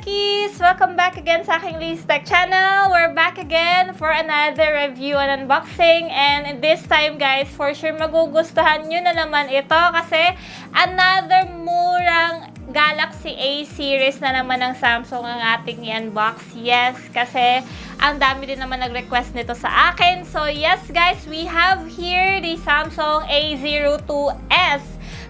Techies! Welcome back again sa aking Liz Tech channel. We're back again for another review and unboxing. And this time guys, for sure magugustuhan nyo na naman ito kasi another murang Galaxy A series na naman ng Samsung ang ating i-unbox. Yes, kasi ang dami din naman nag-request nito sa akin. So yes guys, we have here the Samsung A02s.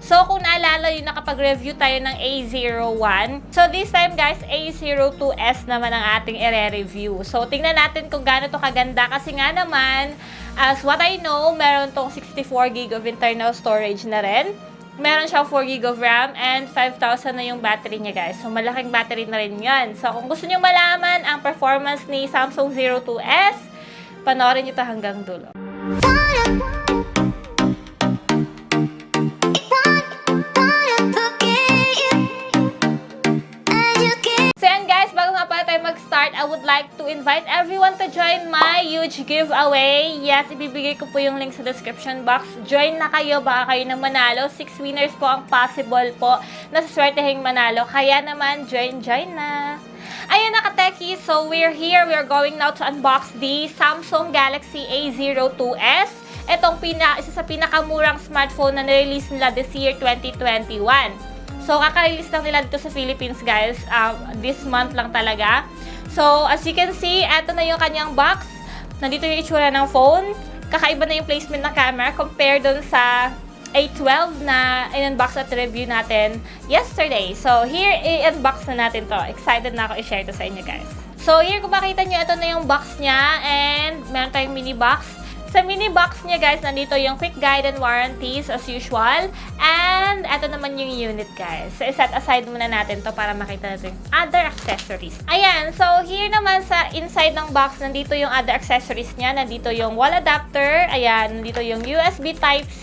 So, kung naalala yung nakapag-review tayo ng A01. So, this time guys, A02s naman ang ating i-review. So, tingnan natin kung gaano to kaganda. Kasi nga naman, as what I know, meron tong 64GB of internal storage na rin. Meron siyang 4GB of RAM and 5,000 na yung battery niya guys. So, malaking battery na rin yan. So, kung gusto nyo malaman ang performance ni Samsung A02s, panoorin nyo to hanggang dulo. Mag-start, I would like to invite everyone to join my huge giveaway. Yes, ibibigay ko po yung link sa description box. Join na kayo, baka kayo na manalo. 6 winners po ang possible po na saswertehing manalo. Kaya naman, join na. Ayun na ka-Techies, so we're here. We're going now to unbox the Samsung Galaxy A02s. Itong isa sa pinakamurang smartphone na nirelease nila this year, 2021. So, kaka-release lang nila dito sa Philippines, guys. This month lang talaga. So, as you can see, eto na yung kanyang box. Nandito yung itsura ng phone. Kakaiba na yung placement ng camera compared dun sa A12 na in-unbox at review natin yesterday. So, here, i-unbox na natin to. Excited na ako i-share to sa inyo, guys. So, here, kung makita nyo, ito na yung box niya. And, meron tayong mini box. Sa mini box niya guys, nandito yung quick guide and warranties as usual. And ito naman yung unit guys. So, set aside muna natin to para makita natin yung other accessories. Ayan, so here naman sa inside ng box, nandito yung other accessories niya. Nandito yung wall adapter. Ayan, nandito yung USB Type-C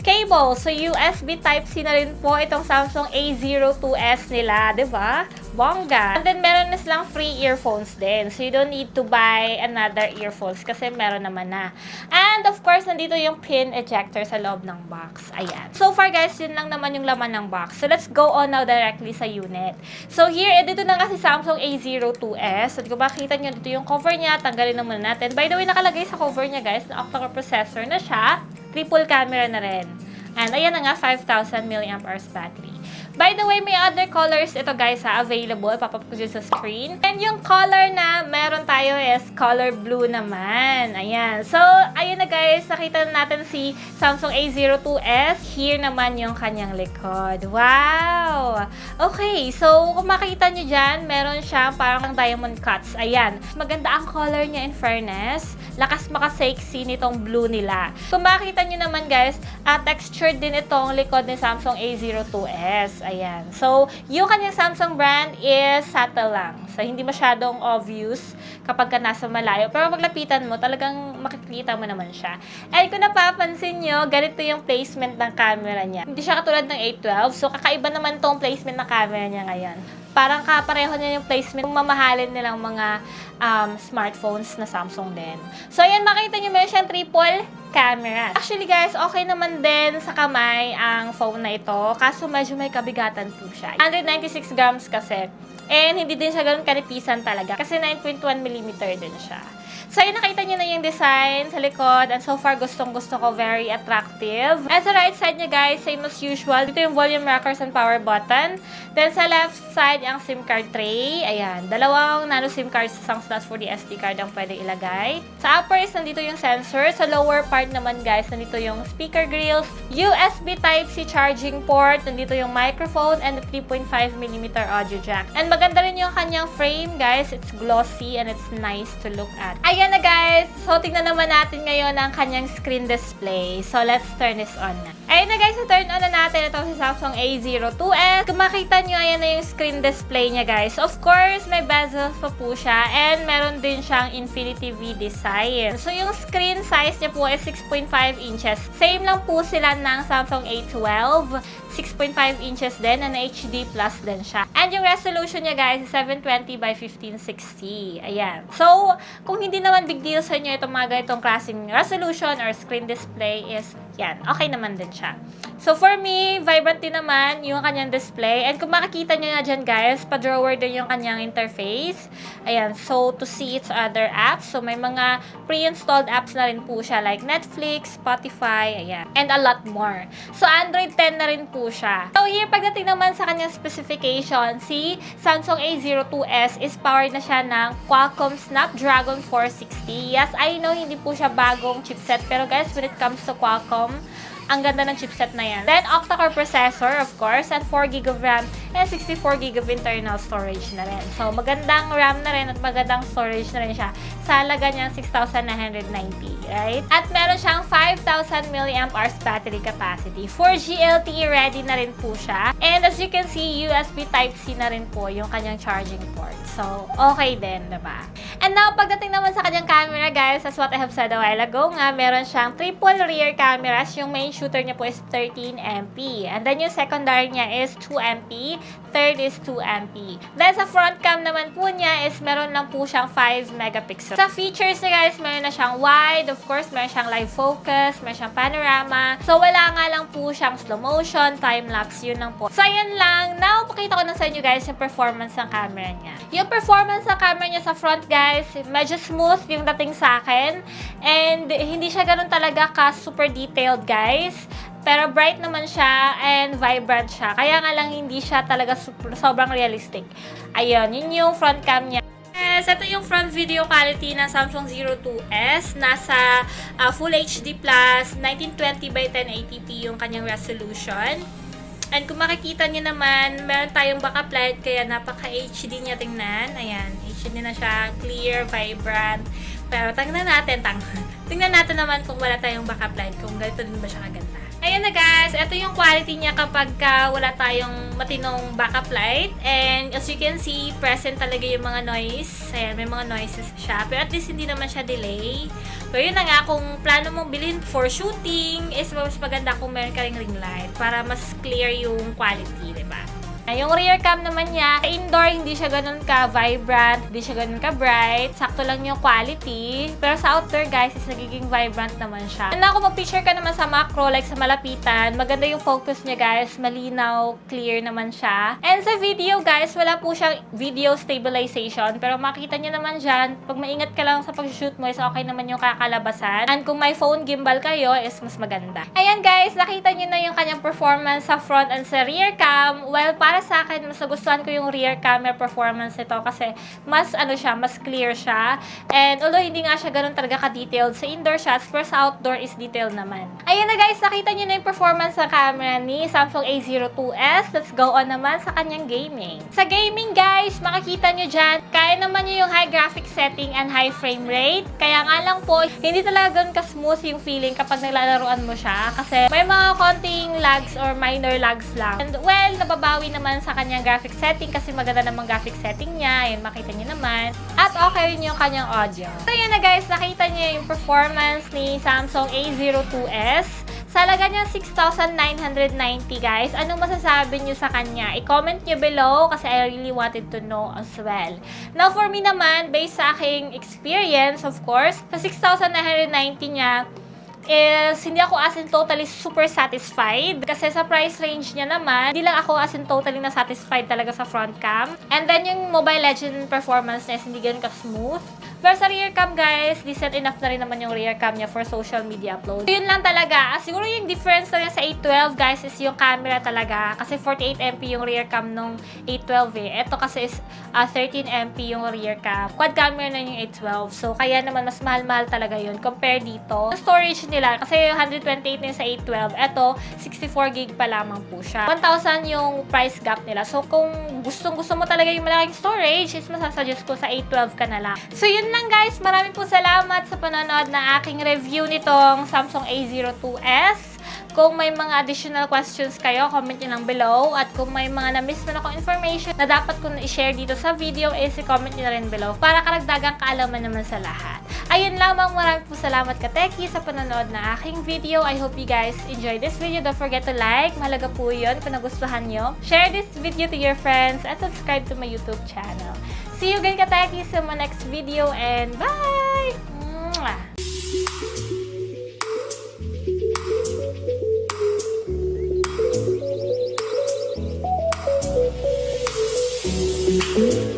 cable. So, USB Type-C na rin po itong Samsung A02s nila, diba? Bongga. And then, meron na silang free earphones din. So, you don't need to buy another earphones kasi meron naman na. And, of course, nandito yung pin ejector sa loob ng box. Ayan. So far, guys, yun lang naman yung laman ng box. So, let's go on now directly sa unit. So, here, dito na nga si Samsung A02s. So, kung makita nyo, dito yung cover niya. Tanggalin na muna natin. By the way, nakalagay sa cover niya, guys, na octa-core processor na siya. Triple camera na rin. And ayan na nga, 5,000 mAh battery. By the way, may other colors ito guys available. Papapag ko dyan sa screen. And yung color na meron tayo is color blue naman. Ayan. So, ayun na guys. Nakita na natin si Samsung A02s. Here naman yung kanyang likod. Wow! Okay. So, kung makita nyo dyan, meron siyang parang diamond cuts. Ayan. Maganda ang color niya in fairness. Lakas maka-sexy nitong blue nila. Kung makita nyo naman guys, textured din itong likod ni Samsung A02s. Ayan. So, yung kanyang Samsung brand is subtle lang. So, hindi masyadong obvious kapag ka nasa malayo. Pero pag lapitan mo, talagang makikita mo naman siya. And kung napapansin nyo, ganito yung placement ng camera niya. Hindi siya katulad ng A12. So, kakaiba naman tong placement ng camera niya ngayon. Parang kapareho niya yung placement kung mamahalin nilang mga smartphones na Samsung din. So, ayan, makita nyo meron siyang triple camera. Actually, guys, okay naman din sa kamay ang phone na ito. Kaso medyo may kabigatan po siya. 196 grams kasi. And hindi din siya ganun kanipisan talaga. Kasi 9.1mm din siya. So, yun, nakita nyo na yung design sa likod. And so far, gustong-gusto ko. Very attractive. And sa right side niya, guys, same as usual. Dito yung volume rockers and power button. Then, sa left side, ang SIM card tray. Ayan. Dalawang nano SIM cards sa isang slots for the SD card ang pwede ilagay. Sa upper is nandito yung sensor. Sa lower part naman, guys, nandito yung speaker grills, USB Type-C charging port, nandito yung microphone, and the 3.5mm audio jack. And maganda rin yung kanyang frame, guys. It's glossy and it's nice to look at. Ayan na guys. So, tingnan naman natin ngayon ang kanyang screen display. So, let's turn this on na. Ayan na guys, turn on na natin. Ito si Samsung A02s. Kung makita nyo, ayan na yung screen display niya guys. Of course, may bezels pa po siya. And meron din siyang Infinity V design. So, yung screen size niya po ay 6.5 inches. Same lang po sila ng Samsung A12. 6.5 inches din and HD plus din siya. And yung resolution niya guys is 720 by 1560. Ayan. So, kung hindi naman big deal sa inyo itong mga ganitong klaseng resolution or screen display is Yan, okay naman din siya. So, for me, vibrant din naman yung kanyang display. And kung makikita nyo nga dyan, guys, pa-drawer din yung kanyang interface. Ayan, so to see its other apps. So, may mga pre-installed apps na rin po siya like Netflix, Spotify, ayan, and a lot more. So, Android 10 na rin po siya. So, here, pagdating naman sa kanyang specification, si Samsung A02s is powered na siya ng Qualcomm Snapdragon 460. Yes, I know hindi po siya bagong chipset, pero guys, when it comes to Qualcomm, ang ganda ng chipset na yan. Then, octa-core processor, of course, and 4GB of RAM and 64GB of internal storage na rin. So, magandang RAM na rin at magandang storage na rin siya sa halaga niyang 6,990, right? At meron siyang 5,000 mAh battery capacity. 4G LTE ready na rin po siya. And as you can see, USB Type-C na rin po yung kanyang charging port. So, okay din, diba? And now, pagdating naman sa kanyang camera, guys, as what I have said a while ago nga, meron siyang triple rear cameras. Yung main shooter niya po is 13MP. And then yung secondary niya is 2MP. Third is 2MP. Then sa front cam naman po niya is meron lang po siyang 5 megapixels. Sa features niya, guys, meron na siyang wide. Of course, meron siyang live focus. Meron siyang panorama. So, wala nga lang po siyang slow motion, time-lapse. Yun lang po. So, ayan lang. Now, pakita ko na sa inyo, guys, yung performance ng camera niya. Yung performance ng camera niya sa front, guys, medyo smooth yung dating sa akin. And hindi siya ganun talaga ka-super detailed, guys. Pero bright naman siya and vibrant siya. Kaya nga lang hindi siya talaga sobrang realistic. Ayun, yun yung front cam niya. Yes, ito yung front video quality ng Samsung A02s. Nasa Full HD+, 1920 by 1080p yung kanyang resolution. And kung makikita niyo naman, meron tayong backup light, kaya napaka-HD niya tingnan. Ayan, HD na siya, clear, vibrant. Pero tingnan natin naman kung wala tayong backup light, kung ganito din ba siya kaganda. Ayan na guys, ito yung quality niya kapag wala tayong matinong backup light. And as you can see, present talaga yung mga noise. Ayan, may mga noises siya. Pero at least hindi naman siya delay. Pero yun na nga, kung plano mong bilhin for shooting, is mas maganda kung meron ka ring ring light para mas clear yung quality, diba? Yung rear cam naman niya, sa indoor hindi siya ganun ka-vibrant, hindi siya ganun ka-bright, sakto lang yung quality. Pero sa outdoor guys, is nagiging vibrant naman siya. And kung mag-picture ka naman sa macro, like sa malapitan, maganda yung focus niya guys, malinaw, clear naman siya. And sa video guys, wala po siyang video stabilization, pero makita niyo naman dyan, pag maingat ka lang sa pag-shoot mo, is okay naman yung kakalabasan. And kung may phone gimbal kayo, is mas maganda. Ayan guys, nakita niyo na yung kanyang performance sa front and sa rear cam. Well, para sa akin, mas nagustuhan ko yung rear camera performance nito kasi mas mas clear siya. And although hindi nga siya ganun talaga ka-detailed sa indoor shots, pero sa outdoor is detailed naman. Ayan na guys, nakita nyo na yung performance ng camera ni Samsung A02s. Let's go on naman sa kanyang gaming. Sa gaming guys, makikita nyo dyan, kaya naman nyo yung high graphic setting and high frame rate. Kaya nga lang po, hindi talaga ganun ka-smooth yung feeling kapag nilalaruan mo siya. Kasi may mga konting lags or minor lags lang. And well, nababawi naman sa kanyang graphic setting kasi maganda namang graphic setting niya. Ayan, makita niyo naman. At okay rin yung kanyang audio. So, yun na guys, nakita niyo yung performance ni Samsung A02s. Sa halaga niya 6,990 guys. Anong masasabi niyo sa kanya? I-comment niyo below kasi I really wanted to know as well. Now, for me naman, based sa aking experience, of course, sa 6,990 niya, is hindi ako as in totally super satisfied. Kasi sa price range niya naman, hindi lang ako as in totally na satisfied talaga sa front cam. And then yung Mobile Legends performance niya is hindi ganun ka-smooth. Pero sa rear cam guys, decent enough na rin naman yung rear cam niya for social media upload. So, yun lang talaga. Siguro yung difference na sa A12 guys is yung camera talaga. Kasi 48MP yung rear cam nung A12 eh. Ito kasi is 13MP yung rear cam. Quad camera na yung A12. So, kaya naman mas mahal-mahal talaga yun compare dito. Yung storage nila, kasi 128 na sa A12. Ito, 64GB pa lamang po siya. 1,000 yung price gap nila. So, kung gustong-gusto mo talaga yung malaking storage, is masasuggest ko sa A12 ka na lang. So, yun lang guys. Maraming po salamat sa panonood na aking review nitong Samsung A02s. Kung may mga additional questions kayo, comment nyo lang below. At kung may mga na-miss man ako information na dapat ko na i-share dito sa video, is i-comment nyo na rin below para karagdagang kaalaman naman sa lahat. Ayun lamang, maraming po salamat ka Techies sa panonood na aking video. I hope you guys enjoy this video. Don't forget to like. Mahalaga po yun kung nagustuhan nyo. Share this video to your friends and subscribe to my YouTube channel. See you again ka Techies sa my next video and bye! Mwah! Bye!